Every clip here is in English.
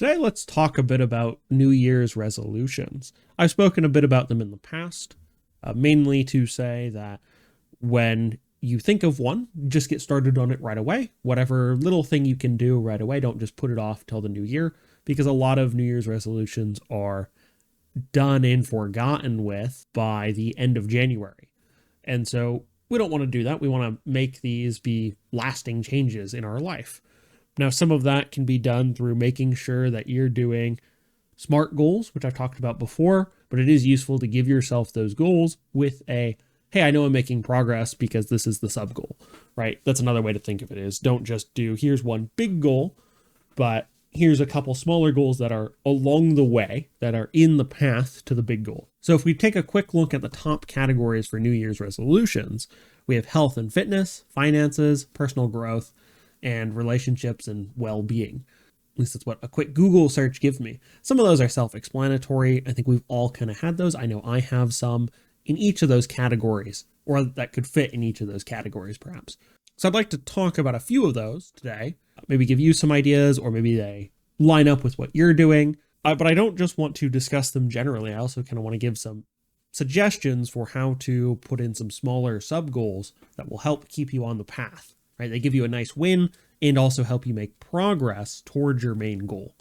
Today, let's talk a bit about New Year's resolutions. I've spoken a bit about them in the past, mainly to say that when you think of one, just get started on it right away. Whatever little thing you can do right away, don't just put it off till the new year, because a lot of New Year's resolutions are done and forgotten with by the end of January. And so we don't want to do that. We want to make these be lasting changes in our life. Now, some of that can be done through making sure that you're doing SMART goals, which I've talked about before, but it is useful to give yourself those goals with a, hey, I know I'm making progress because this is the sub goal, right? That's another way to think of it is don't just do, here's one big goal, but here's a couple smaller goals that are along the way, that are in the path to the big goal. So if we take a quick look at the top categories for New Year's resolutions, we have health and fitness, finances, personal growth, and relationships and well-being. At least that's what a quick Google search gives me. Some of those are self-explanatory. I think we've all kind of had those. I know I have some in each of those categories, or that could fit in each of those categories perhaps. So I'd like to talk about a few of those today, maybe give you some ideas, or maybe they line up with what you're doing. But I don't just want to discuss them generally. I also kind of want to give some suggestions for how to put in some smaller sub-goals that will help keep you on the path. Right? They give you a nice win and also help you make progress towards your main goal.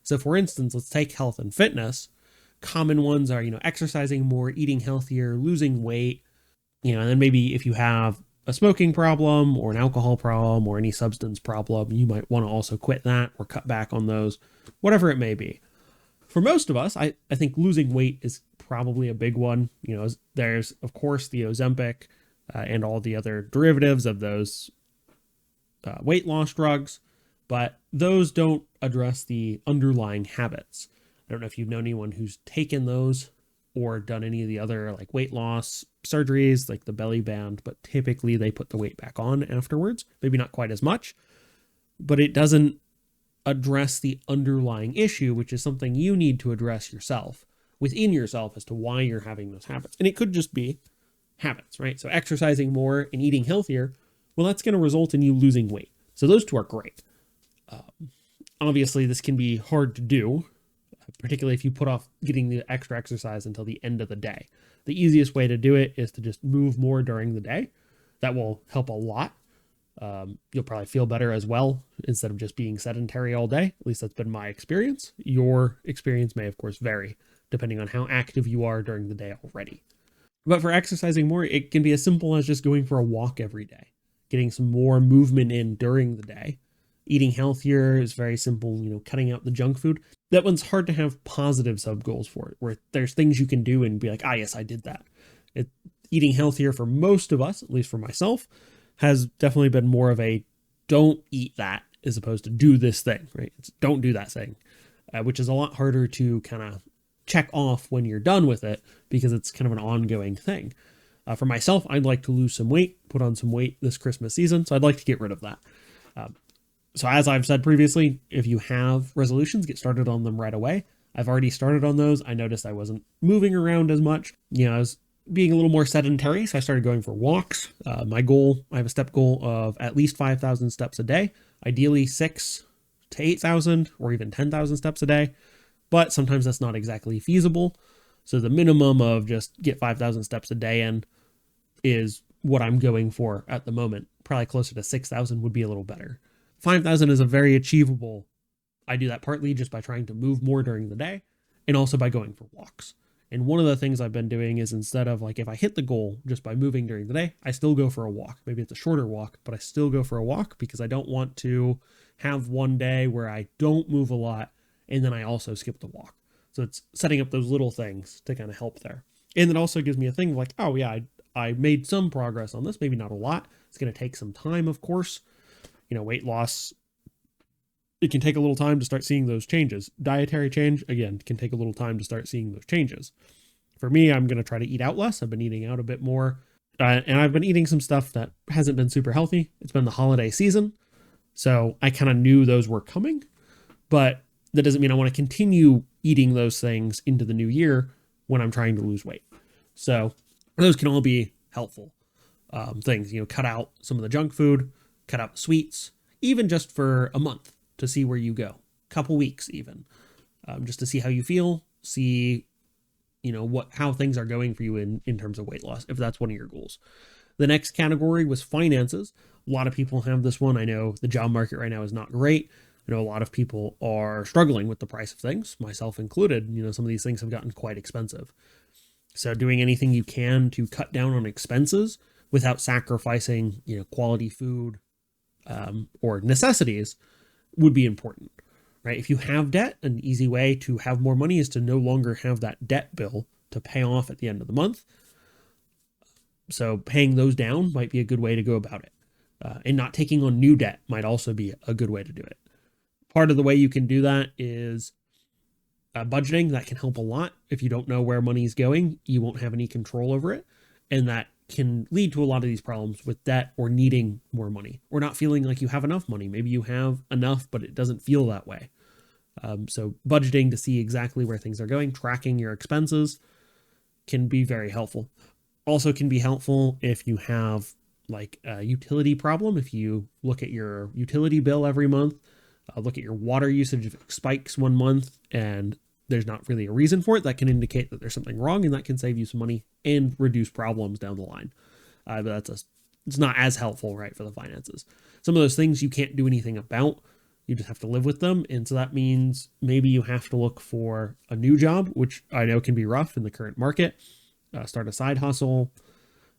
So for instance, let's take health and fitness. Common ones are, exercising more, eating healthier, losing weight, and then maybe if you have a smoking problem or an alcohol problem or any substance problem, you might want to also quit that or cut back on those, whatever it may be. For most of us, I think losing weight is probably a big one. There's, of course, the Ozempic and all the other derivatives of those weight loss drugs, but those don't address the underlying habits. I don't know if you've known anyone who's taken those or done any of the other like weight loss surgeries, like the belly band, but typically they put the weight back on afterwards. Maybe not quite as much, but it doesn't address the underlying issue, which is something you need to address yourself, within yourself, as to why you're having those habits. And it could just be habits, right? So exercising more and eating healthier, well, that's going to result in you losing weight. So those two are great. Obviously, this can be hard to do, particularly if you put off getting the extra exercise until the end of the day. The easiest way to do it is to just move more during the day. That will help a lot. You'll probably feel better as well instead of just being sedentary all day. At least that's been my experience. Your experience may, of course, vary depending on how active you are during the day already. But for exercising more, it can be as simple as just going for a walk every day, getting some more movement in during the day. Eating healthier is very simple, cutting out the junk food. That one's hard to have positive sub goals for it, where there's things you can do and be like, yes, I did that. Eating healthier for most of us, at least for myself, has definitely been more of a don't eat that as opposed to do this thing, right? It's don't do that thing, which is a lot harder to kind of check off when you're done with it because it's kind of an ongoing thing. For myself, I'd like to lose some weight, put on some weight this Christmas season, so I'd like to get rid of that. So as I've said previously, if you have resolutions, get started on them right away. I've already started on those. I noticed I wasn't moving around as much. I was being a little more sedentary, so I started going for walks. My goal, I have a step goal of at least 5,000 steps a day, ideally 6 to 8,000 or even 10,000 steps a day, but sometimes that's not exactly feasible. So the minimum of just get 5,000 steps a day in is what I'm going for at the moment. Probably closer to 6,000 would be a little better. 5,000 is a very achievable. I do that partly just by trying to move more during the day and also by going for walks. And one of the things I've been doing is instead of if I hit the goal just by moving during the day, I still go for a walk. Maybe it's a shorter walk, but I still go for a walk because I don't want to have one day where I don't move a lot and then I also skip the walk. So it's setting up those little things to kind of help there. And it also gives me a thing like, oh yeah, I made some progress on this, maybe not a lot. It's going to take some time, of course. Weight loss, it can take a little time to start seeing those changes. Dietary change, again, can take a little time to start seeing those changes. For me, I'm going to try to eat out less. I've been eating out a bit more. And I've been eating some stuff that hasn't been super healthy. It's been the holiday season. So I kind of knew those were coming. But that doesn't mean I want to continue eating those things into the new year when I'm trying to lose weight. So those can all be helpful things. Cut out some of the junk food, cut out the sweets, even just for a month to see where you go. couple weeks even, just to see how you feel, see, how things are going for you in terms of weight loss, if that's one of your goals. The next category was finances. A lot of people have this one. I know the job market right now is not great. I know a lot of people are struggling with the price of things, myself included. Some of these things have gotten quite expensive. So doing anything you can to cut down on expenses without sacrificing, quality food, or necessities would be important, right? If you have debt, an easy way to have more money is to no longer have that debt bill to pay off at the end of the month. So paying those down might be a good way to go about it. And not taking on new debt might also be a good way to do it. Part of the way you can do that is budgeting. That can help a lot. If you don't know where money is going, you won't have any control over it. And that can lead to a lot of these problems with debt or needing more money or not feeling like you have enough money. Maybe you have enough, but it doesn't feel that way. So budgeting to see exactly where things are going, tracking your expenses can be very helpful. Also can be helpful if you have like a utility problem. If you look at your utility bill every month, look at your water usage. If it spikes one month and there's not really a reason for it, that can indicate that there's something wrong, and that can save you some money and reduce problems down the line. But it's not as helpful, right, for the finances. Some of those things you can't do anything about. You just have to live with them. And so that means maybe you have to look for a new job, which I know can be rough in the current market. Start a side hustle,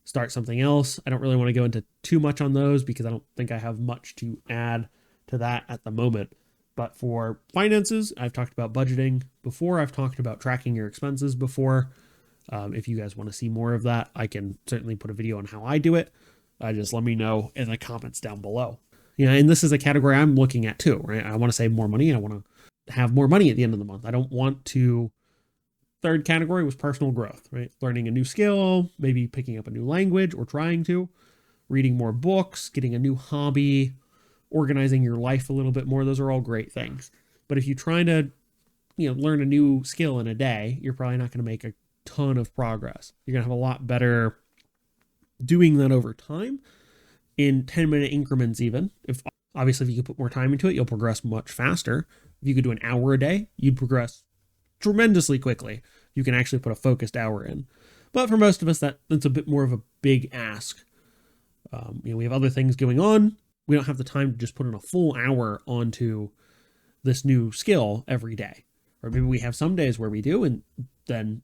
start something else. I don't really want to go into too much on those because I don't think I have much to add to that at the moment. But for finances, I've talked about budgeting before. I've talked about tracking your expenses before. If you guys want to see more of that, I can certainly put a video on how I do it. Just let me know in the comments down below. And this is a category I'm looking at too, right? I want to save more money. I want to have more money at the end of the month. I don't want to. Third category was personal growth, right? Learning a new skill, maybe picking up a new language or trying to, reading more books, getting a new hobby, organizing your life a little bit more. Those are all great things. But if you're trying to, learn a new skill in a day, you're probably not going to make a ton of progress. You're going to have a lot better doing that over time in 10-minute increments even. If you could put more time into it, you'll progress much faster. If you could do an hour a day, you'd progress tremendously quickly. You can actually put a focused hour in. But for most of us, that's a bit more of a big ask. We have other things going on. We don't have the time to just put in a full hour onto this new skill every day. Or maybe we have some days where we do, and then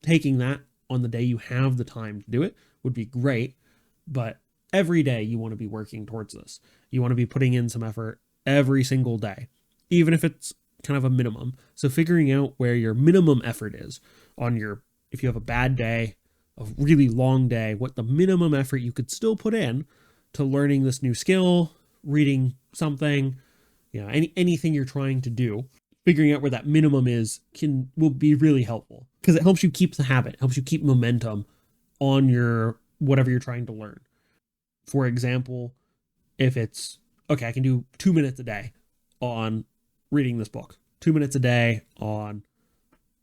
taking that on the day you have the time to do it would be great. But every day you want to be working towards this. You want to be putting in some effort every single day, even if it's kind of a minimum. So figuring out where your minimum effort is if you have a bad day, a really long day, what the minimum effort you could still put in to learning this new skill, reading something, anything you're trying to do, figuring out where that minimum is will be really helpful because it helps you keep the habit, helps you keep momentum on your whatever you're trying to learn. For example, if it's, okay, I can do 2 minutes a day on reading this book, 2 minutes a day on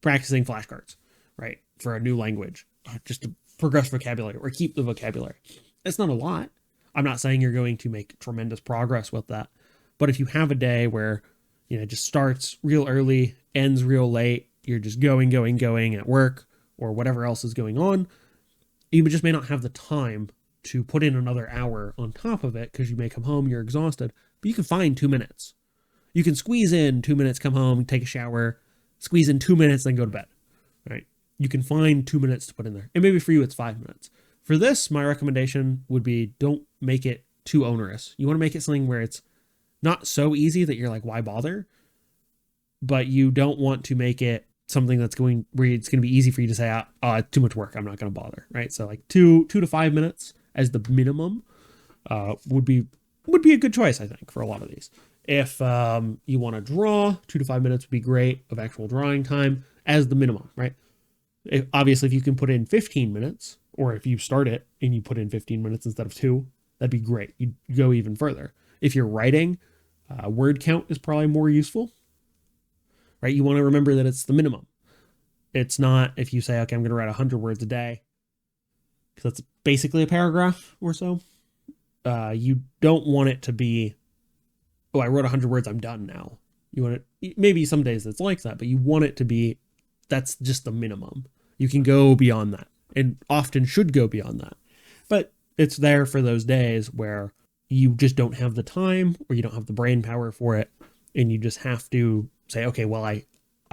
practicing flashcards, right? For a new language, just to progress vocabulary or keep the vocabulary. It's not a lot. I'm not saying you're going to make tremendous progress with that, but if you have a day where, it just starts real early, ends real late, you're just going at work or whatever else is going on, you just may not have the time to put in another hour on top of it because you may come home, you're exhausted, but you can find 2 minutes. You can squeeze in 2 minutes, come home, take a shower, squeeze in 2 minutes, then go to bed, right? You can find 2 minutes to put in there. And maybe for you, it's 5 minutes. For this, my recommendation would be don't make it too onerous. You want to make it something where it's not so easy that you're like, why bother? But you don't want to make it something where it's going to be easy for you to say, it's too much work, I'm not going to bother, right? So like 2 to 5 minutes as the minimum would be a good choice, I think, for a lot of these. If you want to draw, 2 to 5 minutes would be great of actual drawing time as the minimum, right? Obviously, if you can put in 15 minutes, or if you start it and you put in 15 minutes instead of 2, that'd be great. You'd go even further. If you're writing, word count is probably more useful, right? You want to remember that it's the minimum. It's not if you say, okay, I'm going to write 100 words a day, because that's basically a paragraph or so. You don't want it to be, I wrote 100 words, I'm done now. You want it, maybe some days it's like that, but you want it to be, that's just the minimum. You can go beyond that and often should go beyond that. But it's there for those days where you just don't have the time or you don't have the brain power for it. And you just have to say, okay, well, I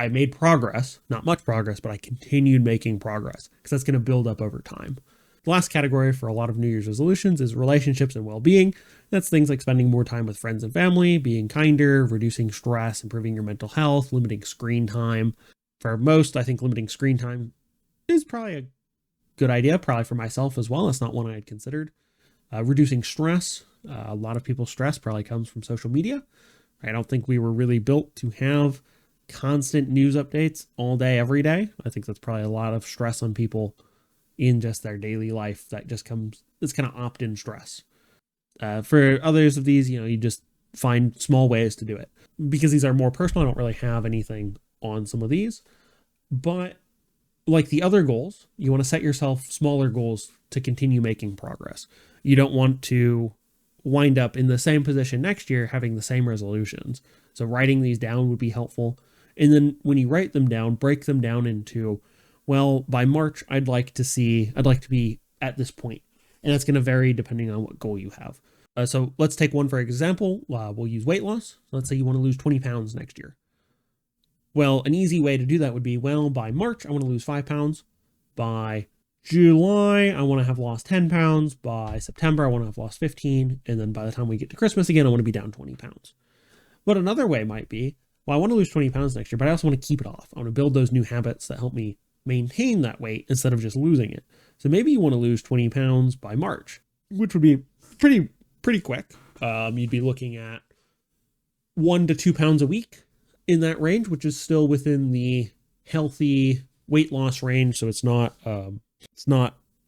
made progress, not much progress, but I continued making progress because that's going to build up over time. The last category for a lot of New Year's resolutions is relationships and well-being. That's things like spending more time with friends and family, being kinder, reducing stress, improving your mental health, limiting screen time. For most, I think limiting screen time is probably a good idea, probably for myself as well. It's not one I had considered. Reducing stress. A lot of people's stress probably comes from social media. I don't think we were really built to have constant news updates all day, every day. I think that's probably a lot of stress on people in just their daily life that just comes, it's kind of opt-in stress. For others of these, you just find small ways to do it. Because these are more personal, I don't really have anything on some of these. But like the other goals, you want to set yourself smaller goals to continue making progress. You don't want to wind up in the same position next year having the same resolutions. So writing these down would be helpful. And then when you write them down, break them down into, well, by March, I'd like to be at this point. And that's going to vary depending on what goal you have. So let's take one for example. We'll use weight loss. Let's say you want to lose 20 pounds next year. Well, an easy way to do that would be, well, by March, I want to lose 5 pounds. By July, I want to have lost 10 pounds. By September, I want to have lost 15. And then by the time we get to Christmas again, I want to be down 20 pounds. But another way might be, well, I want to lose 20 pounds next year, but I also want to keep it off. I want to build those new habits that help me maintain that weight instead of just losing it. So maybe you want to lose 20 pounds by March, which would be pretty quick. You'd be looking at 1 to 2 pounds a week in that range, which is still within the healthy weight loss range. So it's not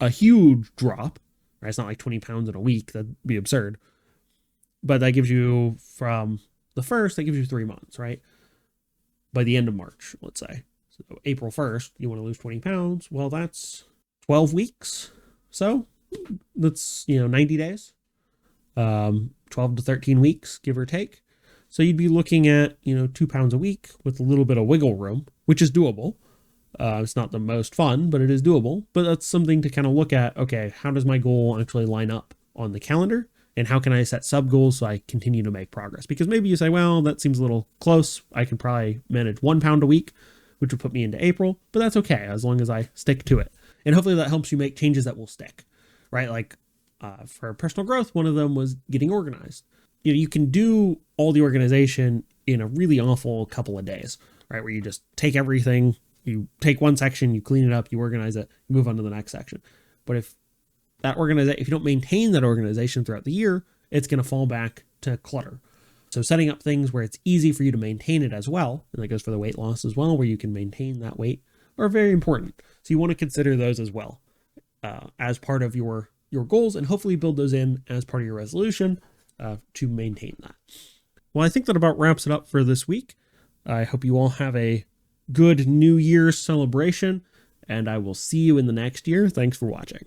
a huge drop, right? It's not like 20 pounds in a week. That'd be absurd. But that gives you, from the 1st, that gives you 3 months, right? By the end of March, let's say. So April 1st, you want to lose 20 pounds. Well, that's 12 weeks. So that's, 90 days, 12 to 13 weeks, give or take. So you'd be looking at, 2 pounds a week with a little bit of wiggle room, which is doable. It's not the most fun, but it is doable. But that's something to kind of look at. Okay, how does my goal actually line up on the calendar? And how can I set sub goals so I continue to make progress? Because maybe you say, well, that seems a little close. I can probably manage 1 pound a week, which would put me into April, but that's okay as long as I stick to it. And hopefully that helps you make changes that will stick, right? Like for personal growth, one of them was getting organized. You can do all the organization in a really awful couple of days, right? Where you just take everything, you take one section, you clean it up, you organize it, you move on to the next section. But if you don't maintain that organization throughout the year, it's going to fall back to clutter. So setting up things where it's easy for you to maintain it as well, and that goes for the weight loss as well, where you can maintain that weight, are very important. So you want to consider those as well as part of your goals, and hopefully build those in as part of your resolution to maintain that. Well, I think that about wraps it up for this week. I hope you all have a good New Year's celebration, and I will see you in the next year. Thanks for watching.